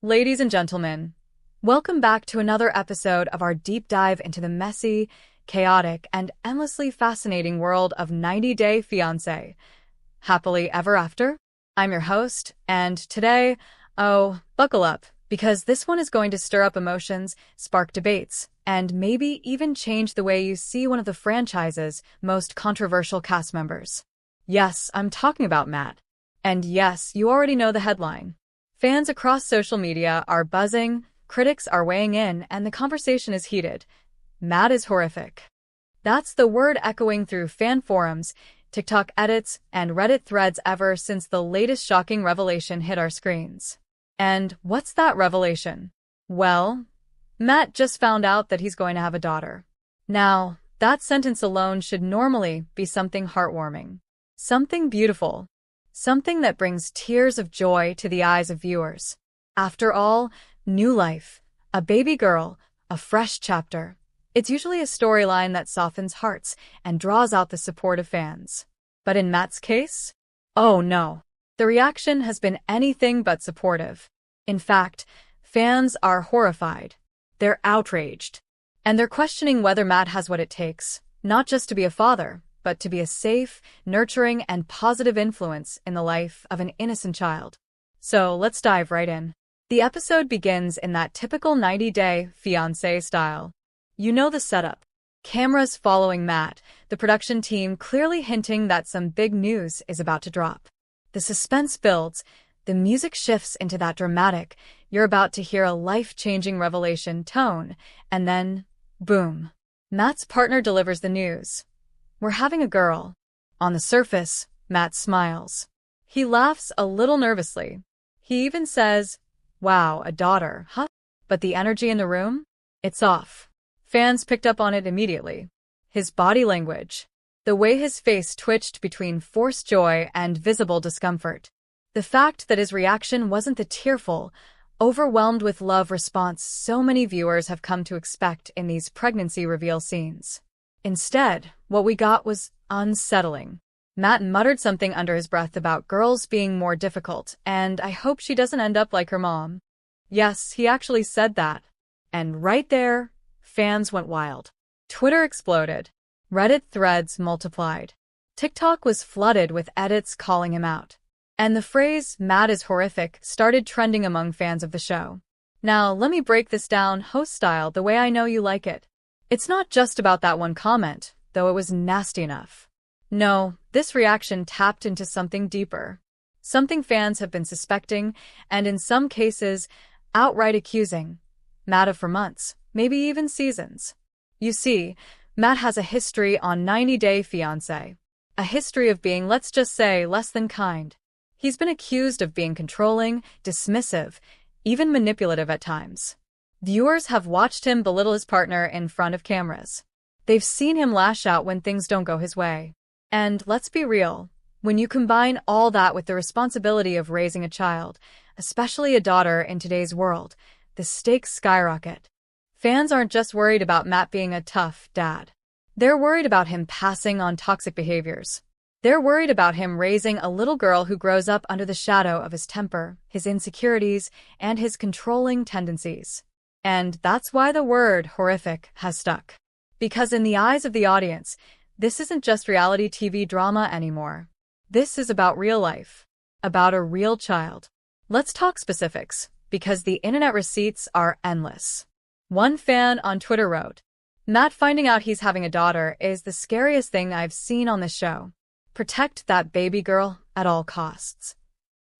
Ladies and gentlemen, welcome back to another episode of our deep dive into the messy, chaotic, and endlessly fascinating world of 90 Day Fiancé. Happily ever after? I'm your host, and today, buckle up, because this one is going to stir up emotions, spark debates, and maybe even change the way you see one of the franchise's most controversial cast members. Yes, I'm talking about Matt. And yes, you already know the headline. Fans across social media are buzzing, critics are weighing in, and the conversation is heated. Matt is horrific. That's the word echoing through fan forums, TikTok edits, and Reddit threads ever since the latest shocking revelation hit our screens. And what's that revelation? Well, Matt just found out that he's going to have a daughter. Now, that sentence alone should normally be something heartwarming, something beautiful, something that brings tears of joy to the eyes of viewers. After all, new life, a baby girl, a fresh chapter. It's usually a storyline that softens hearts and draws out the support of fans. But in Matt's case? Oh no. The reaction has been anything but supportive. In fact, fans are horrified. They're outraged. And they're questioning whether Matt has what it takes, not just to be a father, but to be a safe, nurturing, and positive influence in the life of an innocent child. So let's dive right in. The episode begins in that typical 90 Day Fiancé style. You know the setup. Cameras following Matt, the production team clearly hinting that some big news is about to drop. The suspense builds, the music shifts into that dramatic, you're about to hear a life-changing revelation tone, and then, boom. Matt's partner delivers the news. We're having a girl. On the surface, Matt smiles. He laughs a little nervously. He even says, "Wow, a daughter, huh?" But the energy in the room? It's off. Fans picked up on it immediately. His body language. The way his face twitched between forced joy and visible discomfort. The fact that his reaction wasn't the tearful, overwhelmed with love response so many viewers have come to expect in these pregnancy reveal scenes. Instead, what we got was unsettling. Matt muttered something under his breath about girls being more difficult, and I hope she doesn't end up like her mom. Yes, he actually said that. And right there, fans went wild. Twitter exploded. Reddit threads multiplied. TikTok was flooded with edits calling him out. And the phrase, "Matt is horrific," started trending among fans of the show. Now, let me break this down host style the way I know you like it. It's not just about that one comment, though it was nasty enough. No, this reaction tapped into something deeper. Something fans have been suspecting, and in some cases, outright accusing Matt of for months, maybe even seasons. You see, Matt has a history on 90 Day Fiancé. A history of being, let's just say, less than kind. He's been accused of being controlling, dismissive, even manipulative at times. Viewers have watched him belittle his partner in front of cameras. They've seen him lash out when things don't go his way. And let's be real, when you combine all that with the responsibility of raising a child, especially a daughter in today's world, the stakes skyrocket. Fans aren't just worried about Matt being a tough dad. They're worried about him passing on toxic behaviors. They're worried about him raising a little girl who grows up under the shadow of his temper, his insecurities, and his controlling tendencies. And that's why the word horrific has stuck. Because in the eyes of the audience, this isn't just reality TV drama anymore. This is about real life. About a real child. Let's talk specifics, because the internet receipts are endless. One fan on Twitter wrote, "Matt finding out he's having a daughter is the scariest thing I've seen on this show. Protect that baby girl at all costs."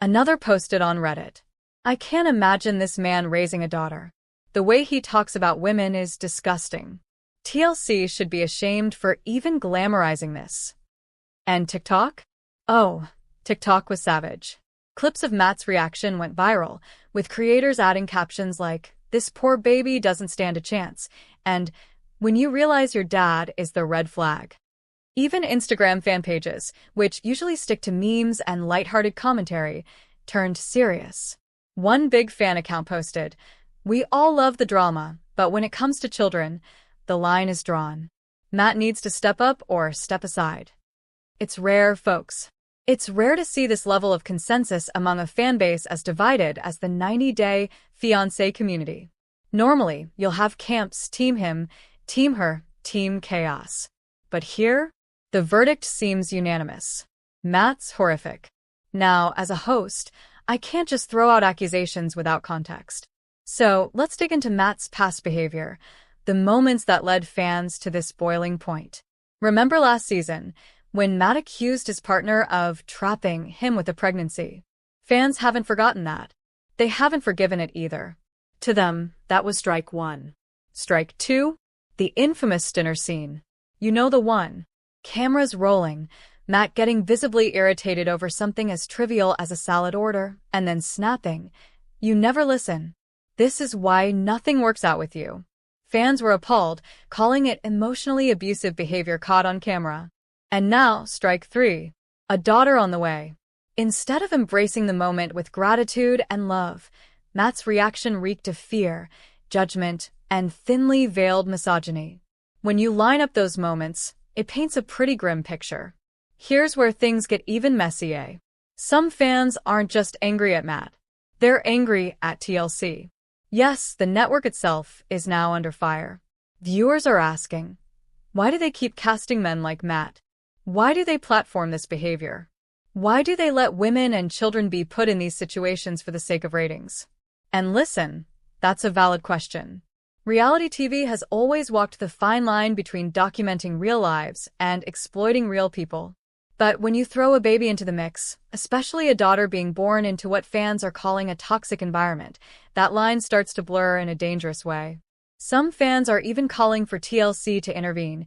Another posted on Reddit, "I can't imagine this man raising a daughter. The way he talks about women is disgusting. TLC should be ashamed for even glamorizing this." And TikTok? Oh, TikTok was savage. Clips of Matt's reaction went viral, with creators adding captions like, "This poor baby doesn't stand a chance," and "When you realize your dad is the red flag." Even Instagram fan pages, which usually stick to memes and lighthearted commentary, turned serious. One big fan account posted, "We all love the drama, but when it comes to children, the line is drawn. Matt needs to step up or step aside." It's rare, folks. It's rare to see this level of consensus among a fanbase as divided as the 90-day Fiancé community. Normally, you'll have camps: Team him, Team her, Team chaos. But here, the verdict seems unanimous. Matt's horrific. Now, as a host, I can't just throw out accusations without context. So, let's dig into Matt's past behavior, the moments that led fans to this boiling point. Remember last season, when Matt accused his partner of trapping him with a pregnancy? Fans haven't forgotten that. They haven't forgiven it either. To them, that was strike one. Strike two? The infamous dinner scene. You know the one. Cameras rolling, Matt getting visibly irritated over something as trivial as a salad order, and then snapping. You never listen. This is why nothing works out with you. Fans were appalled, calling it emotionally abusive behavior caught on camera. And now, strike three. A daughter on the way. Instead of embracing the moment with gratitude and love, Matt's reaction reeked of fear, judgment, and thinly veiled misogyny. When you line up those moments, it paints a pretty grim picture. Here's where things get even messier. Some fans aren't just angry at Matt. They're angry at TLC. Yes, the network itself is now under fire. Viewers are asking, why do they keep casting men like Matt? Why do they platform this behavior? Why do they let women and children be put in these situations for the sake of ratings? And listen, that's a valid question. Reality TV has always walked the fine line between documenting real lives and exploiting real people. But when you throw a baby into the mix, especially a daughter being born into what fans are calling a toxic environment, that line starts to blur in a dangerous way. Some fans are even calling for TLC to intervene,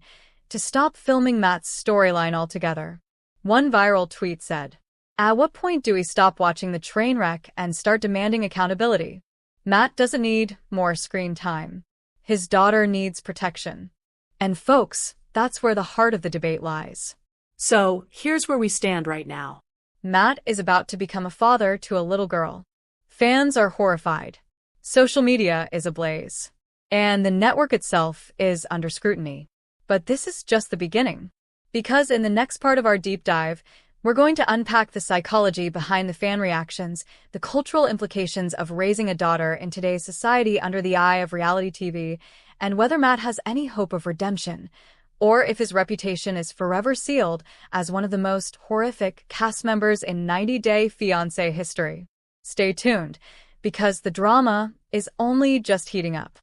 to stop filming Matt's storyline altogether. One viral tweet said, "At what point do we stop watching the train wreck and start demanding accountability? Matt doesn't need more screen time. His daughter needs protection." And folks, that's where the heart of the debate lies. So, here's where we stand right now. Matt is about to become a father to a little girl. Fans are horrified. Social media is ablaze. And the network itself is under scrutiny. But this is just the beginning. Because in the next part of our deep dive, we're going to unpack the psychology behind the fan reactions, the cultural implications of raising a daughter in today's society under the eye of reality TV, and whether Matt has any hope of redemption, or if his reputation is forever sealed as one of the most horrific cast members in 90-day Fiancé history. Stay tuned, because the drama is only just heating up.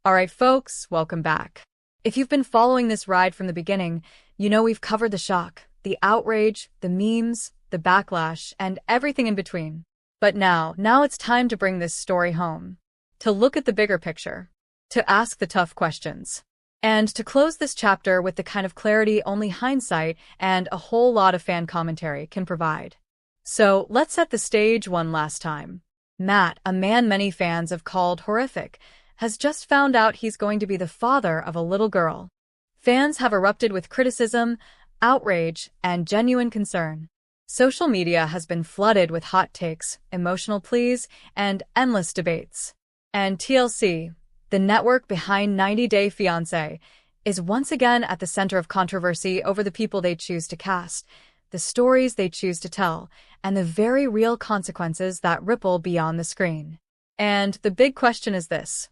Alright folks, welcome back. If you've been following this ride from the beginning, you know we've covered the shock, the outrage, the memes, the backlash, and everything in between. But now it's time to bring this story home. To look at the bigger picture. To ask the tough questions. And to close this chapter with the kind of clarity only hindsight and a whole lot of fan commentary can provide. So, let's set the stage one last time. Matt, a man many fans have called horrific, has just found out he's going to be the father of a little girl. Fans have erupted with criticism, outrage, and genuine concern. Social media has been flooded with hot takes, emotional pleas, and endless debates. And TLC, the network behind 90-Day Fiancé, is once again at the center of controversy over the people they choose to cast, the stories they choose to tell, and the very real consequences that ripple beyond the screen. And the big question is this: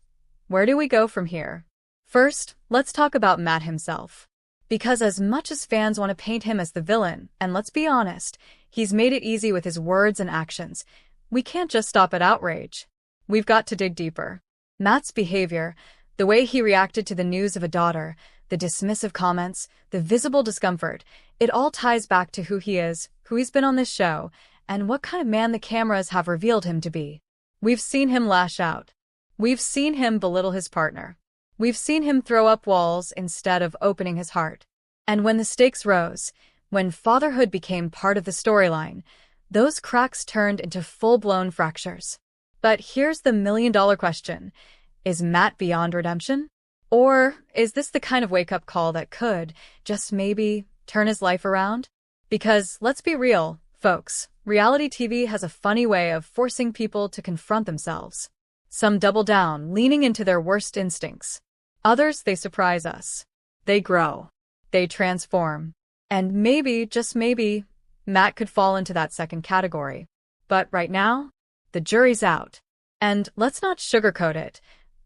where do we go from here? First, let's talk about Matt himself. Because as much as fans want to paint him as the villain, and let's be honest, he's made it easy with his words and actions, we can't just stop at outrage. We've got to dig deeper. Matt's behavior, the way he reacted to the news of a daughter, the dismissive comments, the visible discomfort, it all ties back to who he is, who he's been on this show, and what kind of man the cameras have revealed him to be. We've seen him lash out. We've seen him belittle his partner. We've seen him throw up walls instead of opening his heart. And when the stakes rose, when fatherhood became part of the storyline, those cracks turned into full-blown fractures. But here's the million-dollar question. Is Matt beyond redemption? Or is this the kind of wake-up call that could, just maybe, turn his life around? Because, let's be real, folks, reality TV has a funny way of forcing people to confront themselves. Some double down, leaning into their worst instincts. Others, they surprise us. They grow. They transform. And maybe, just maybe, Matt could fall into that second category. But right now, the jury's out. And let's not sugarcoat it.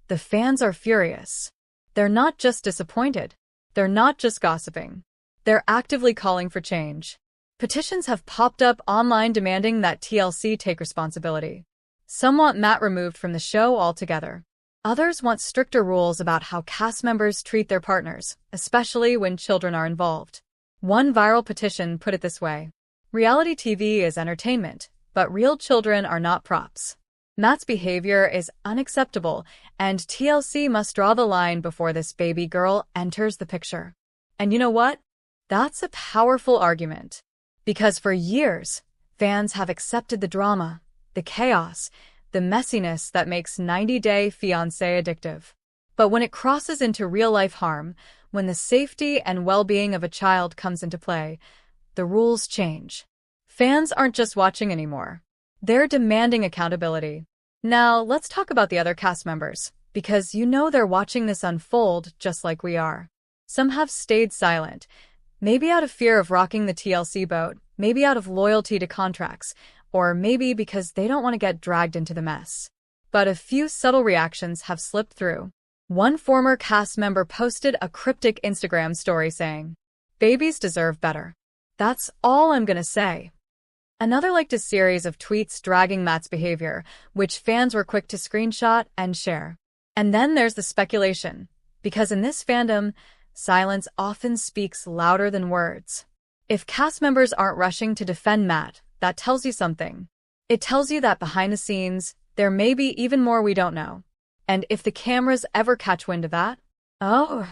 The fans are furious. They're not just disappointed. They're not just gossiping. They're actively calling for change. Petitions have popped up online demanding that TLC take responsibility. Some want Matt removed from the show altogether. Others want stricter rules about how cast members treat their partners, especially when children are involved. One viral petition put it this way: reality TV is entertainment, but real children are not props. Matt's behavior is unacceptable, and TLC must draw the line before this baby girl enters the picture. And you know what? That's a powerful argument. Because for years, fans have accepted the drama, the chaos, the messiness that makes 90 Day Fiancé addictive. But when it crosses into real-life harm, when the safety and well-being of a child comes into play, the rules change. Fans aren't just watching anymore. They're demanding accountability. Now, let's talk about the other cast members, because you know they're watching this unfold just like we are. Some have stayed silent, maybe out of fear of rocking the TLC boat, maybe out of loyalty to contracts, or maybe because they don't want to get dragged into the mess. But a few subtle reactions have slipped through. One former cast member posted a cryptic Instagram story saying, "Babies deserve better. That's all I'm gonna say." Another liked a series of tweets dragging Matt's behavior, which fans were quick to screenshot and share. And then there's the speculation, because in this fandom, silence often speaks louder than words. If cast members aren't rushing to defend Matt, that tells you something. It tells you that behind the scenes, there may be even more we don't know. And if the cameras ever catch wind of that, oh,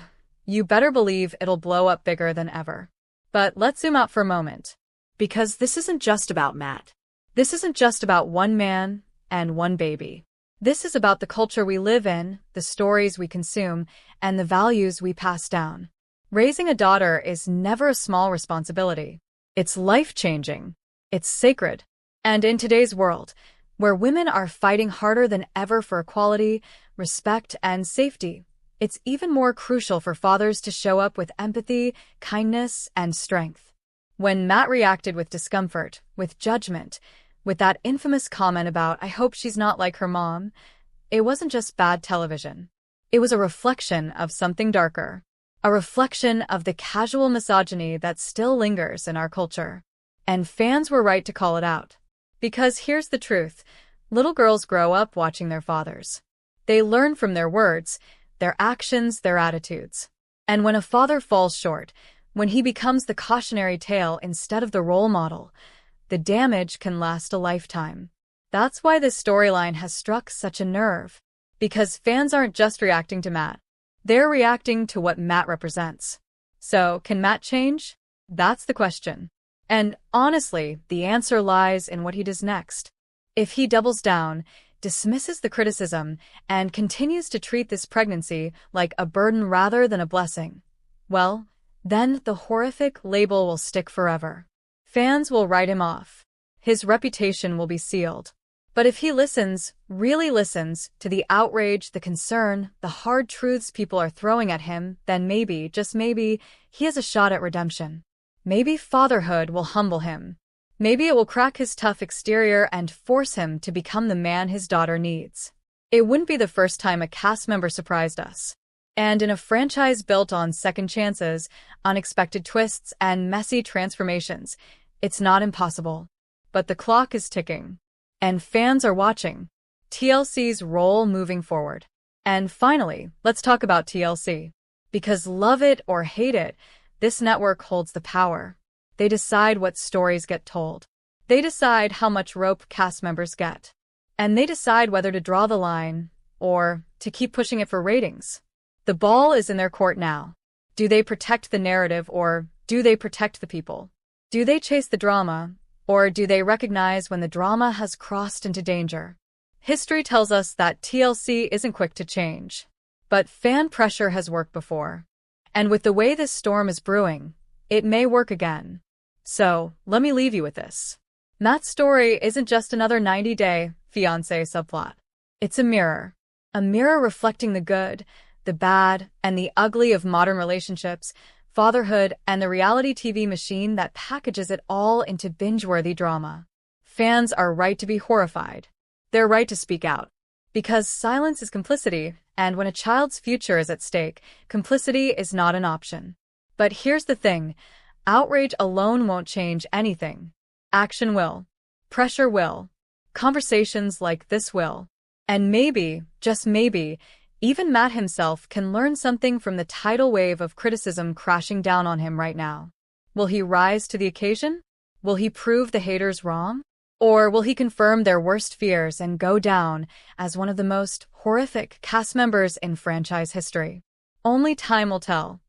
you better believe it'll blow up bigger than ever. But let's zoom out for a moment. Because this isn't just about Matt. This isn't just about one man and one baby. This is about the culture we live in, the stories we consume, and the values we pass down. Raising a daughter is never a small responsibility. It's life-changing. It's sacred. And in today's world, where women are fighting harder than ever for equality, respect, and safety, it's even more crucial for fathers to show up with empathy, kindness, and strength. When Matt reacted with discomfort, with judgment, with that infamous comment about, "I hope she's not like her mom," it wasn't just bad television. It was a reflection of something darker. A reflection of the casual misogyny that still lingers in our culture. And fans were right to call it out. Because here's the truth. Little girls grow up watching their fathers. They learn from their words, their actions, their attitudes. And when a father falls short, when he becomes the cautionary tale instead of the role model, the damage can last a lifetime. That's why this storyline has struck such a nerve. Because fans aren't just reacting to Matt. They're reacting to what Matt represents. So, can Matt change? That's the question. And honestly, the answer lies in what he does next. If he doubles down, dismisses the criticism, and continues to treat this pregnancy like a burden rather than a blessing, well, then the horrific label will stick forever. Fans will write him off. His reputation will be sealed. But if he listens, really listens, to the outrage, the concern, the hard truths people are throwing at him, then maybe, just maybe, he has a shot at redemption. Maybe fatherhood will humble him. Maybe it will crack his tough exterior and force him to become the man his daughter needs. It wouldn't be the first time a cast member surprised us. And in a franchise built on second chances, unexpected twists, and messy transformations, it's not impossible. But the clock is ticking. And fans are watching. TLC's role moving forward. And finally, let's talk about TLC. Because love it or hate it, this network holds the power. They decide what stories get told. They decide how much rope cast members get. And they decide whether to draw the line, or to keep pushing it for ratings. The ball is in their court now. Do they protect the narrative, or do they protect the people? Do they chase the drama, or do they recognize when the drama has crossed into danger? History tells us that TLC isn't quick to change. But fan pressure has worked before. And with the way this storm is brewing, it may work again. So, let me leave you with this. Matt's story isn't just another 90-day fiancé subplot. It's a mirror reflecting the good, the bad, and the ugly of modern relationships, fatherhood, and the reality TV machine that packages it all into binge-worthy drama. Fans are right to be horrified. They're right to speak out. Because silence is complicity, and when a child's future is at stake, complicity is not an option. But here's the thing. Outrage alone won't change anything. Action will. Pressure will. Conversations like this will. And maybe, just maybe, even Matt himself can learn something from the tidal wave of criticism crashing down on him right now. Will he rise to the occasion? Will he prove the haters wrong? Or will he confirm their worst fears and go down as one of the most horrific cast members in franchise history? Only time will tell.